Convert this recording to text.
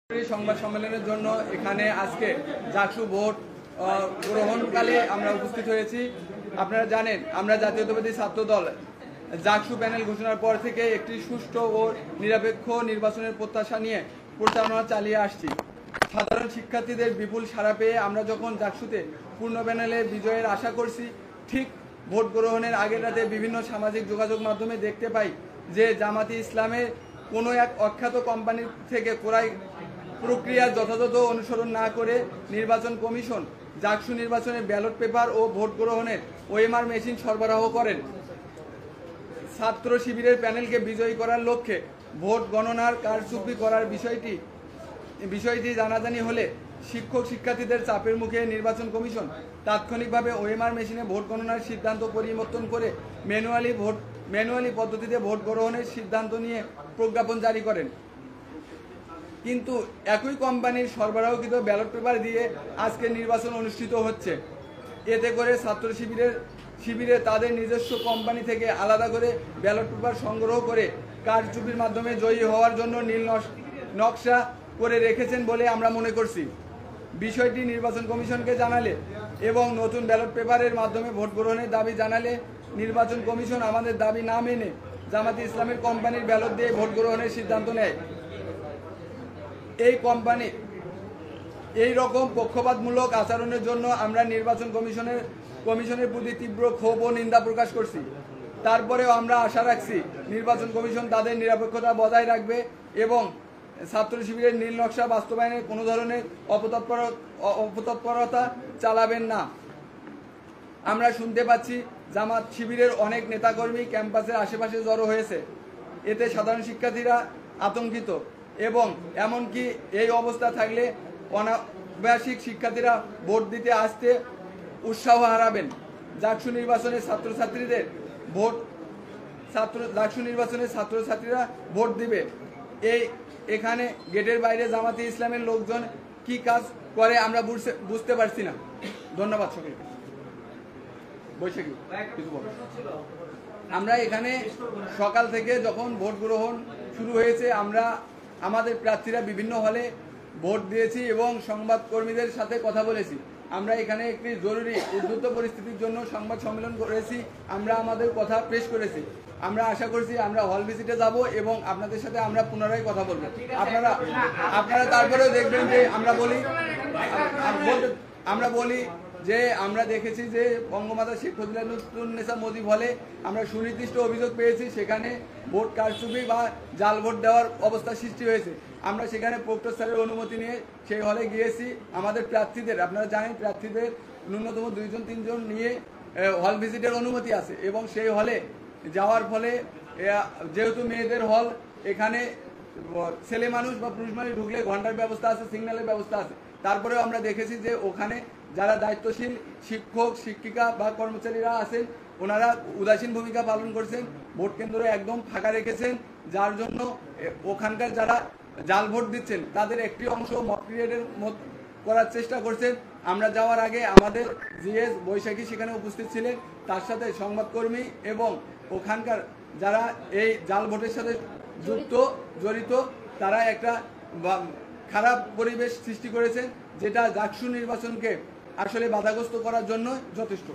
সংবাদ সম্মেলনের জন্য এখানে আজকে জাকসু ভোট গ্রহণকালে আমরা উপস্থিত হয়েছি। আপনারা জানেন আমরা জাতীয়তাবাদী ছাত্র দল জাকসু প্যানেল ঘোষণার পর থেকে একটি সুষ্ঠু ও নিরপেক্ষ নির্বাচনের প্রত্যাশা নিয়ে প্রচারণা চালিয়ে আসছি। সাধারণ শিক্ষার্থীদের বিপুল সাড়া পেয়ে আমরা যখন জাকসুতে পূর্ণ প্যানেলে বিজয়ের আশা করছি, ঠিক ভোট গ্রহণের আগের রাতে বিভিন্ন সামাজিক যোগাযোগ মাধ্যমে দেখতে পাই যে জামাতি ইসলামের কোনো এক অখ্যাত কোম্পানির থেকে ক্রয় প্রক্রিয়া যথাযথ অনুসরণ না করে নির্বাচন কমিশন জাকসু নির্বাচনে ব্যালট পেপার ও ভোট গ্রহণের ওএমআর মেশিন সরবরাহ করেন। ছাত্র শিবিরের প্যানেলকে বিজয়ী করার লক্ষ্যে ভোট গণনার কারচুপি করার বিষয়টি জানাজানি হলে শিক্ষক শিক্ষার্থীদের চাপের মুখে নির্বাচন কমিশন তাৎক্ষণিকভাবে ওএমআর মেশিনে ভোট গণনার সিদ্ধান্ত পরিবর্তন করে ম্যানুয়ালি পদ্ধতিতে ভোট গ্রহণের সিদ্ধান্ত নিয়ে প্রজ্ঞাপন জারি করেন। কিন্তু একই কোম্পানির সরবরাহকৃত ব্যালট পেপার দিয়ে আজকে নির্বাচন অনুষ্ঠিত হচ্ছে। এতে করে ছাত্র শিবিরে তাদের নিজস্ব কোম্পানি থেকে আলাদা করে ব্যালট পেপার সংগ্রহ করে কারচুপির মাধ্যমে জয়ী হওয়ার জন্য নীল নকশা করে রেখেছেন বলে আমরা মনে করছি। বিষয়টি নির্বাচন কমিশনকে জানালে এবং নতুন ব্যালট পেপারের মাধ্যমে ভোট গ্রহণের দাবি জানালে নির্বাচন কমিশন আমাদের দাবি না মেনে জামাতি ইসলামের কোম্পানির ব্যালট দিয়ে ভোট গ্রহণের সিদ্ধান্ত নেয়। এই রকম পক্ষপাতমূলক আচরণের জন্য আমরা নির্বাচন কমিশনের প্রতি তীব্র ক্ষোভ ও নিন্দা প্রকাশ করছি। তারপরেও আমরা আশা রাখছি নির্বাচন কমিশন তাদের নিরপেক্ষতা বজায় রাখবে এবং ছাত্র শিবিরের নীল নকশা বাস্তবায়নের কোনো ধরনের অপতৎপরতা চালাবেন না। আমরা শুনতে পাচ্ছি জামাত শিবিরের অনেক নেতাকর্মী ক্যাম্পাসের আশেপাশে জড়ো হয়েছে। এতে সাধারণ শিক্ষার্থীরা আতঙ্কিত এবং এমনকি এই অবস্থা থাকলে অনাবাসিক শিক্ষার্থীরা ভোট দিতে আসতে উৎসাহ হারাবেন। জাকসু নির্বাচনে ছাত্রছাত্রীরা ভোট দিবে। এখানে গেটের বাইরে জামাতি ইসলামের লোকজন কি কাজ করে আমরা বুঝতে পারছি না। ধন্যবাদ সকলকে। বৈশাখী কিছু বল। আমরা এখানে সকাল থেকে যখন ভোট গ্রহণ শুরু হয়েছে আমরা আমাদের প্রার্থীরা বিভিন্ন হলে ভোট দিয়েছি এবং সংবাদকর্মীদের সাথে কথা বলেছি। আমরা এখানে একটি জরুরি উদ্ভূত পরিস্থিতির জন্য সংবাদ সম্মেলন করেছি। আমরা আমাদের কথা পেশ করেছি। আমরা আশা করছি আমরা হল ভিজিটে যাব এবং আপনাদের সাথে আমরা পুনরায় কথা বলবো। আপনারা তারপরেও দেখবেন যে আমরা বলি যে আমরা দেখেছি যে বঙ্গমাতা শেখ ফজিলাতুন্নেসা মুজিব হলে আমরা সুনির্দিষ্ট অভিযোগ পেয়েছি সেখানে ভোট কারচুপি বা জাল ভোট দেওয়ার অবস্থা সৃষ্টি হয়েছে। আমরা সেখানে প্রক্টর স্যারের অনুমতি নিয়ে সেই হলে গিয়েছি। আমাদের প্রার্থীদের আপনারা জানেন প্রার্থীদের ন্যূনতম 2-3 জন নিয়ে হল ভিজিটের অনুমতি আছে এবং সেই হলে যাওয়ার ফলে যেহেতু মেয়েদের হল এখানে ছেলে মানুষ বা পুরুষ মানুষ ঢুকলে ঘন্টার ব্যবস্থা আছে, সিগন্যালের ব্যবস্থা আছে। তারপরেও আমরা দেখেছি যে ওখানে যারা দায়িত্বশীল শিক্ষক শিক্ষিকা বা কর্মচারীরা আছেন ওনারা উদাসীন ভূমিকা পালন করছেন, ভোট কেন্দ্র একদম ফাঁকা রেখেছেন, যার জন্য ওখানকার যারা জাল ভোট দিচ্ছেন তাদের একটি অংশ মক পিরিয়ডের করার চেষ্টা করছেন। আমরা যাওয়ার আগে আমাদের জিএস বৈশাখী সেখানে উপস্থিত ছিলেন, তার সাথে সংবাদকর্মী এবং ওখানকার যারা এই জাল ভোটের সাথে জড়িত তারা একটা খারাপ পরিবেশ সৃষ্টি করেছেন যেটা জাকসু নির্বাচনকে আসলে বাধাগ্রস্ত করার জন্য যথেষ্ট।